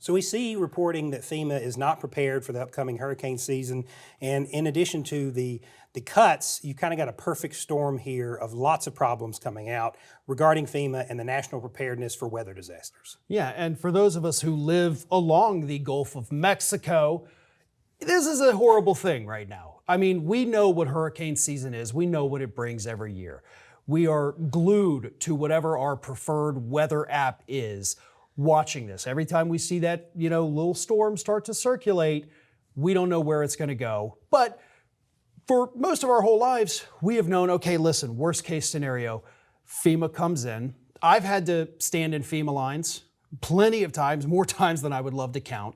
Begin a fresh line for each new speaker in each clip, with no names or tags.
So we see reporting that FEMA is not prepared for the upcoming hurricane season. And in addition to the cuts, you kind of got a perfect storm here of lots of problems coming out regarding FEMA and the national preparedness for weather disasters.
Yeah, and for those of us who live along the Gulf of Mexico, this is a horrible thing right now. I mean, we know what hurricane season is. We know what it brings every year. We are glued to whatever our preferred weather app is, watching this. Every time we see that, little storm start to circulate, we don't know where it's going to go. But for most of our whole lives, we have known, okay, listen, worst case scenario, FEMA comes in. I've had to stand in FEMA lines plenty of times, more times than I would love to count.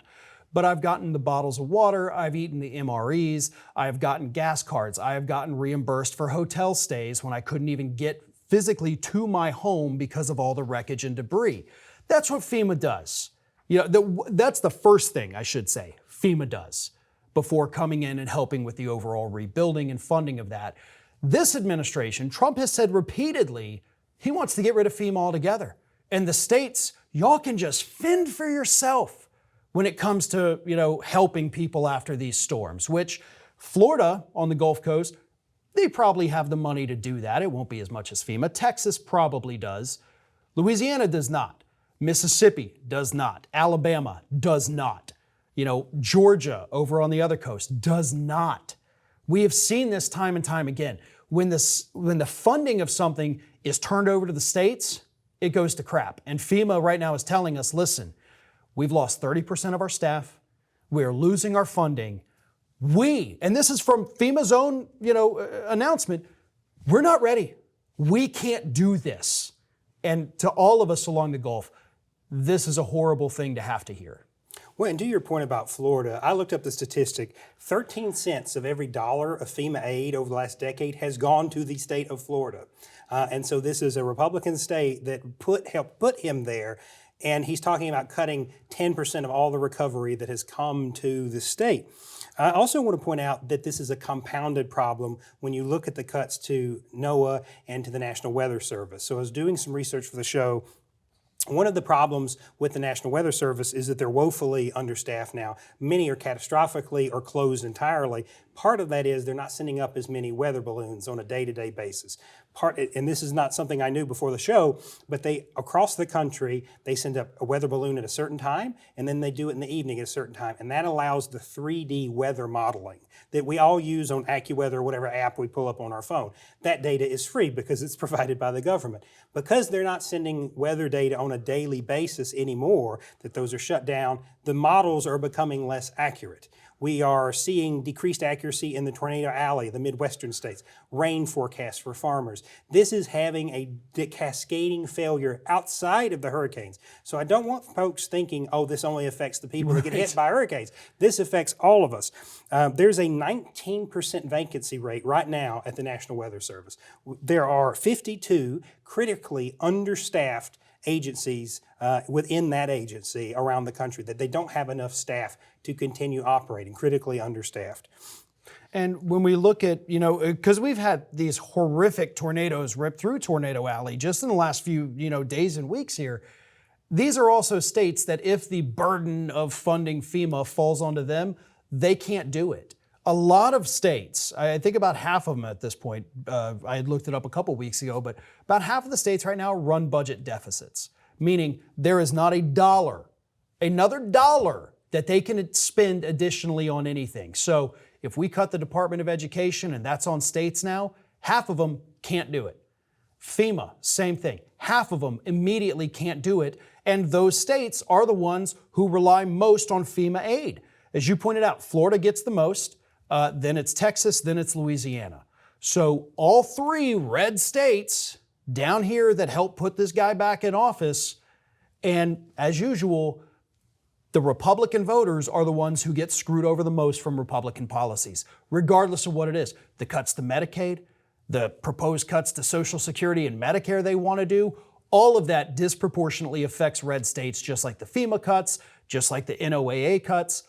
But I've gotten the bottles of water, I've eaten the MREs, I've gotten gas cards, I have gotten reimbursed for hotel stays when I couldn't even get physically to my home because of all the wreckage and debris. That's what FEMA does. That's the first thing I should say FEMA does before coming in and helping with the overall rebuilding and funding of that. This administration, Trump has said repeatedly, he wants to get rid of FEMA altogether. And the states, y'all can just fend for yourself when it comes to, helping people after these storms, which Florida on the Gulf Coast, they probably have the money to do that. It won't be as much as FEMA. Texas probably does. Louisiana does not. Mississippi does not. Alabama does not. Georgia over on the other coast does not. We have seen this time and time again. When the funding of something is turned over to the states, it goes to crap. And FEMA right now is telling us, listen, we've lost 30% of our staff. We're losing our funding. And this is from FEMA's own, announcement, we're not ready. We can't do this. And to all of us along the Gulf, this is a horrible thing to have to hear.
Well, and to your point about Florida, I looked up the statistic. 13 cents of every dollar of FEMA aid over the last decade has gone to the state of Florida. And so this is a Republican state that helped put him there. And he's talking about cutting 10% of all the recovery that has come to the state. I also want to point out that this is a compounded problem when you look at the cuts to NOAA and to the National Weather Service. So I was doing some research for the show. One of the problems with the National Weather Service is that they're woefully understaffed now. Many are catastrophically or closed entirely. Part of that is they're not sending up as many weather balloons on a day-to-day basis. And this is not something I knew before the show, but across the country, they send up a weather balloon at a certain time, and then they do it in the evening at a certain time. And that allows the 3D weather modeling that we all use on AccuWeather or whatever app we pull up on our phone. That data is free because it's provided by the government. Because they're not sending weather data on a daily basis anymore, that those are shut down, the models are becoming less accurate. We are seeing decreased accuracy in the Tornado Alley, the Midwestern states, rain forecasts for farmers. This is having a cascading failure outside of the hurricanes. So I don't want folks thinking, oh, this only affects the people that get hit by hurricanes. This affects all of us. There's a 19% vacancy rate right now at the National Weather Service. There are 52 critically understaffed agencies within that agency around the country, that they don't have enough staff to continue operating, critically understaffed.
And when we look at, because we've had these horrific tornadoes rip through Tornado Alley just in the last few, days and weeks here, these are also states that if the burden of funding FEMA falls onto them, they can't do it. A lot of states, I think about half of them at this point, I had looked it up a couple weeks ago, but about half of the states right now run budget deficits, meaning there is not another dollar that they can spend additionally on anything. So if we cut the Department of Education, and that's on states now, half of them can't do it. FEMA, same thing. Half of them immediately can't do it, and those states are the ones who rely most on FEMA aid. As you pointed out, Florida gets the most. Then it's Texas, then it's Louisiana. So all three red states down here that helped put this guy back in office, and as usual, the Republican voters are the ones who get screwed over the most from Republican policies, regardless of what it is. The cuts to Medicaid, the proposed cuts to Social Security and Medicare they want to do, all of that disproportionately affects red states, just like the FEMA cuts, just like the NOAA cuts.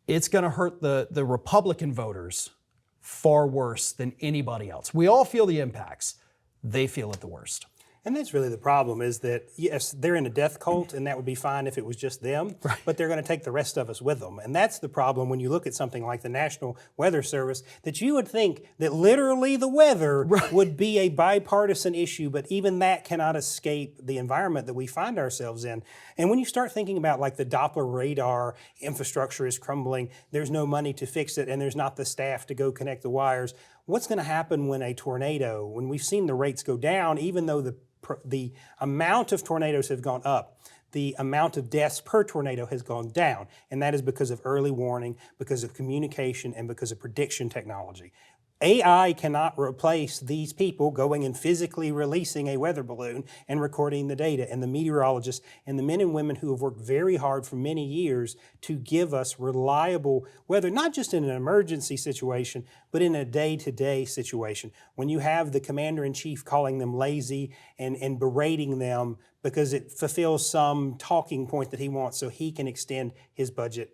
It's going to hurt the Republican voters far worse than anybody else. We all feel the impacts. They feel it the worst.
And that's really the problem is that, yes, they're in a death cult, and that would be fine if it was just them, but they're going to take the rest of us with them. And that's the problem when you look at something like the National Weather Service, that you would think that literally the weather would be a bipartisan issue, but even that cannot escape the environment that we find ourselves in. And when you start thinking about like the Doppler radar infrastructure is crumbling, there's no money to fix it, and there's not the staff to go connect the wires, what's going to happen when a tornado, when we've seen the rates go down, even though the amount of tornadoes have gone up, the amount of deaths per tornado has gone down. And that is because of early warning, because of communication, and because of prediction technology. AI cannot replace these people going and physically releasing a weather balloon and recording the data, and the meteorologists and the men and women who have worked very hard for many years to give us reliable weather, not just in an emergency situation, but in a day-to-day situation. When you have the commander-in-chief calling them lazy and berating them because it fulfills some talking point that he wants so he can extend his budget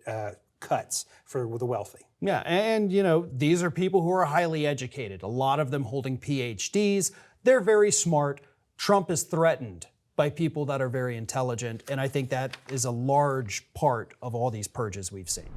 cuts for the wealthy.
Yeah, and these are people who are highly educated, a lot of them holding PhDs. They're very smart. Trump is threatened by people that are very intelligent, and I think that is a large part of all these purges we've seen.